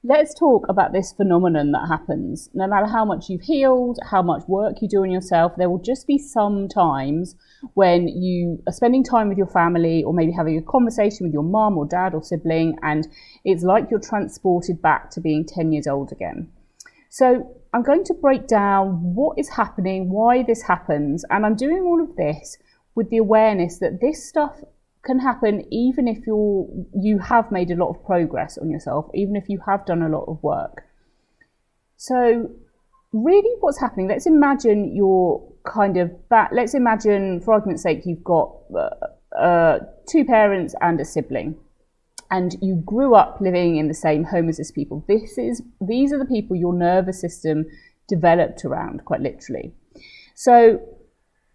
Let's talk about this phenomenon that happens. No matter how much you've healed, how much work you do on yourself, there will just be some times when you are spending time with your family or maybe having a conversation with your mum or dad or sibling, and it's like you're transported back to being 10 years old again. So I'm going to break down what is happening, why this happens, and I'm doing all of this with the awareness that this stuff can happen even if you have made a lot of progress on yourself, even if you have done a lot of work. So really what's happening, let's imagine you're kind of back, let's imagine for argument's sake you've got two parents and a sibling, and you grew up living in the same home as these people. These are the people your nervous system developed around, quite literally. So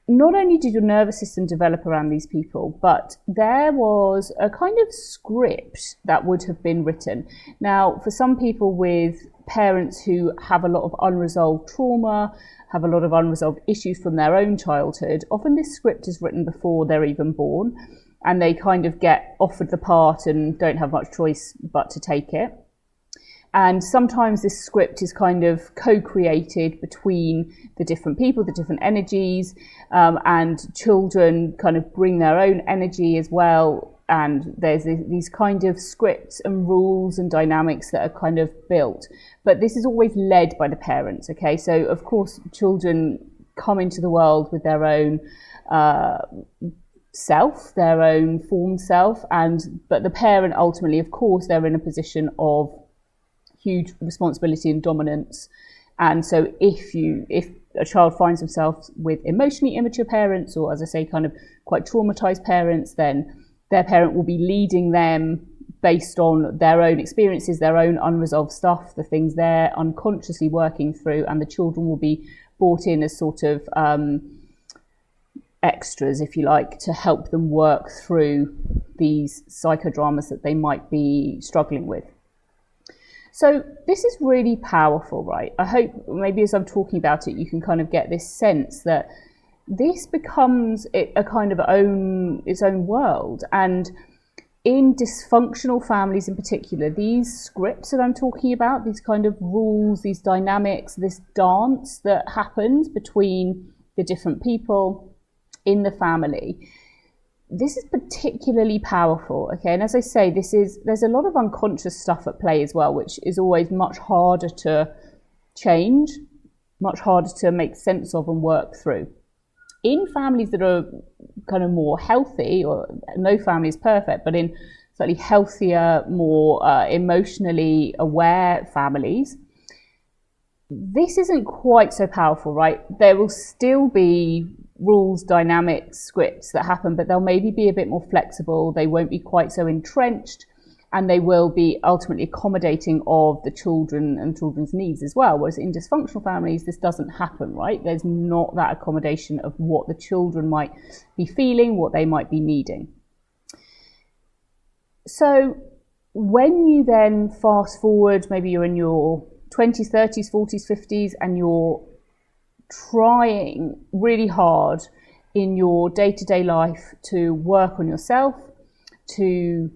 not only did your nervous system develop around these people, but there was a kind of script that would have been written. Now, for some people with parents who have a lot of unresolved trauma, have a lot of unresolved issues from their own childhood, often this script is written before they're even born, and they kind of get offered the part and don't have much choice but to take it. And sometimes this script is kind of co-created between the different people, the different energies, and children kind of bring their own energy as well. And there's these kind of scripts and rules and dynamics that are kind of built. But this is always led by the parents, okay? So, of course, children come into the world with their own self, their own formed self, but the parent ultimately, of course, they're in a position of huge responsibility and dominance. And so if a child finds themselves with emotionally immature parents, or as I say, kind of quite traumatized parents, then their parent will be leading them based on their own experiences, their own unresolved stuff, the things they're unconsciously working through, and the children will be brought in as sort of extras, if you like, to help them work through these psychodramas that they might be struggling with. So this is really powerful, right? I hope maybe as I'm talking about it, you can kind of get this sense that this becomes a kind of its own world. And in dysfunctional families in particular, these scripts that I'm talking about, these kind of rules, these dynamics, this dance that happens between the different people in the family, this is particularly powerful, okay? And as I say, there's a lot of unconscious stuff at play as well, which is always much harder to change, much harder to make sense of and work through. In families that are kind of more healthy, or no family is perfect, but in slightly healthier, more emotionally aware families, this isn't quite so powerful, right? There will still be rules, dynamics, scripts that happen, but they'll maybe be a bit more flexible. They won't be quite so entrenched, and they will be ultimately accommodating of the children and children's needs as well. Whereas in dysfunctional families, this doesn't happen, right? There's not that accommodation of what the children might be feeling, what they might be needing. So when you then fast forward, maybe you're in your 20s, 30s, 40s, 50s, and you're trying really hard in your day-to-day life to work on yourself, to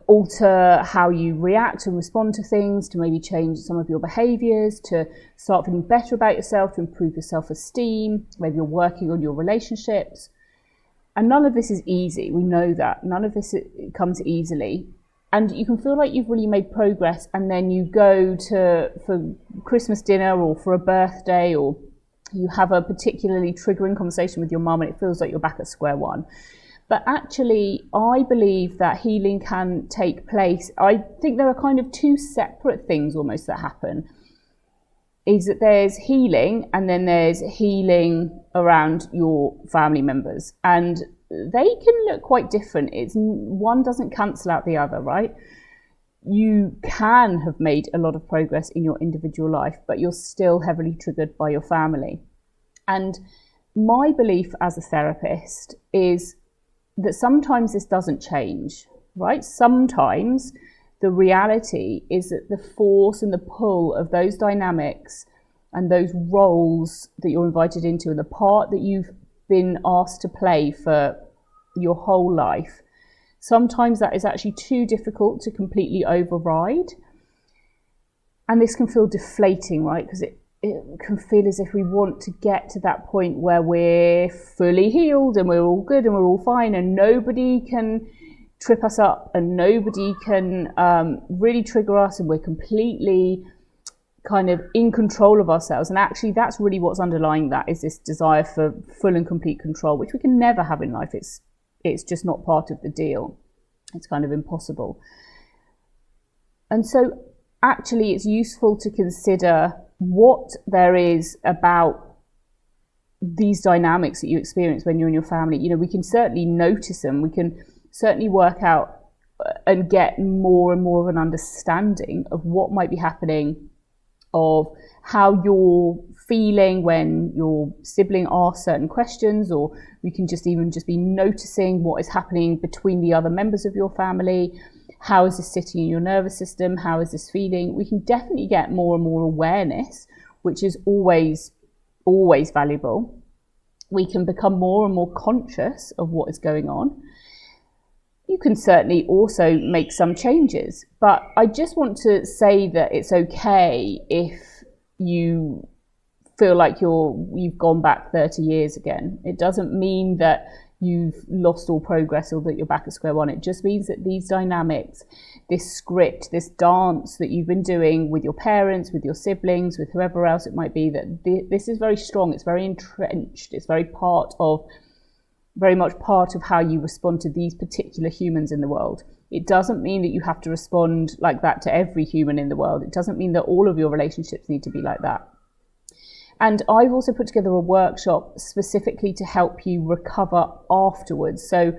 alter how you react and respond to things, to maybe change some of your behaviors, to start feeling better about yourself, to improve your self-esteem, maybe you're working on your relationships. And none of this is easy. We know that. None of this comes easily. And you can feel like you've really made progress, and then you go for Christmas dinner or for a birthday, or you have a particularly triggering conversation with your mum, and it feels like you're back at square one. But actually, I believe that healing can take place. I think there are kind of two separate things almost that happen. Is that there's healing, and then there's healing around your family members. And they can look quite different. One doesn't cancel out the other, right? You can have made a lot of progress in your individual life, but you're still heavily triggered by your family. And my belief as a therapist is that sometimes this doesn't change, right? Sometimes the reality is that the force and the pull of those dynamics and those roles that you're invited into, and the part that you've been asked to play for your whole life, Sometimes that is actually too difficult to completely override. And this can feel deflating, right? Because it can feel as if we want to get to that point where we're fully healed and we're all good and we're all fine and nobody can trip us up and nobody can really trigger us, and we're completely kind of in control of ourselves. And actually that's really what's underlying that, is this desire for full and complete control, which we can never have in life. It's just not part of the deal. It's kind of impossible. And so actually it's useful to consider what there is about these dynamics that you experience when you're in your family. You know, we can certainly notice them. We can certainly work out and get more and more of an understanding of what might be happening, of how you're feeling when your sibling asks certain questions, or we can just be noticing what is happening between the other members of your family. How is this sitting in your nervous system? How is this feeling? We can definitely get more and more awareness, which is always valuable. We can become more and more conscious of what is going on. You can certainly also make some changes, but I just want to say that it's okay if you feel like you've gone back 30 years again. It doesn't mean that you've lost all progress or that you're back at square one. It just means that these dynamics, this script, this dance that you've been doing with your parents, with your siblings, with whoever else it might be, that this is very strong, it's very entrenched, it's very much part of how you respond to these particular humans in the world. It doesn't mean that you have to respond like that to every human in the world. It doesn't mean that all of your relationships need to be like that. And I've also put together a workshop specifically to help you recover afterwards. So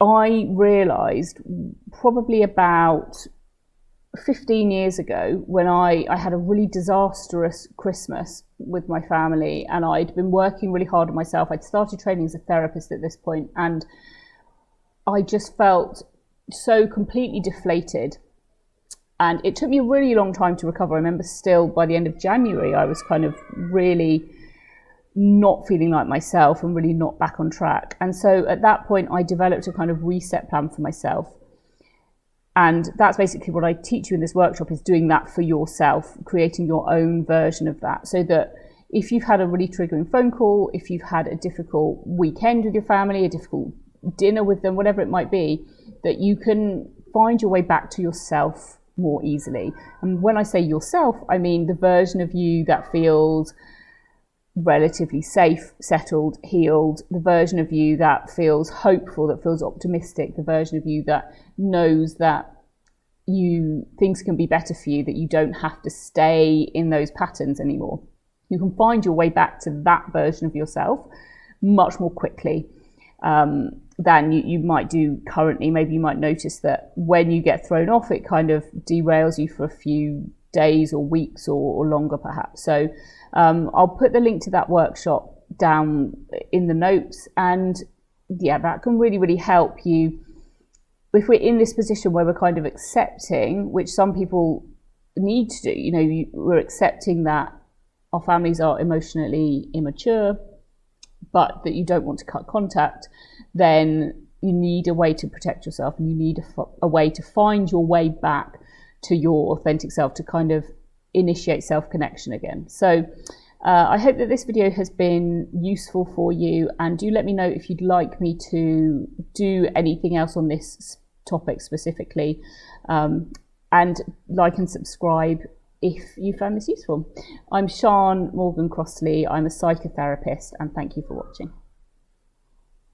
I realised probably about 15 years ago, when I had a really disastrous Christmas with my family, and I'd been working really hard on myself. I'd started training as a therapist at this point, and I just felt so completely deflated. And it took me a really long time to recover. I remember still by the end of January, I was kind of really not feeling like myself and really not back on track. And so at that point, I developed a kind of reset plan for myself. And that's basically what I teach you in this workshop, is doing that for yourself, creating your own version of that, so that if you've had a really triggering phone call, if you've had a difficult weekend with your family, a difficult dinner with them, whatever it might be, that you can find your way back to yourself more easily. And when I say yourself, I mean the version of you that feels relatively safe, settled, healed, the version of you that feels hopeful, that feels optimistic, the version of you that knows that things can be better for you, that you don't have to stay in those patterns anymore. You can find your way back to that version of yourself much more quickly than you might do currently. Maybe you might notice that when you get thrown off, it kind of derails you for a few days or weeks or longer perhaps. So I'll put the link to that workshop down in the notes, and yeah, that can really help you if we're in this position where we're kind of accepting, which some people need to do. You know, we're accepting that our families are emotionally immature, but that you don't want to cut contact. Then you need a way to protect yourself, and you need a way to find your way back to your authentic self, to kind of initiate self-connection again. So I hope that this video has been useful for you, and do let me know if you'd like me to do anything else on this topic specifically, and like and subscribe if you found this useful. I'm Morgan-Crossley, I'm a psychotherapist, and thank you for watching.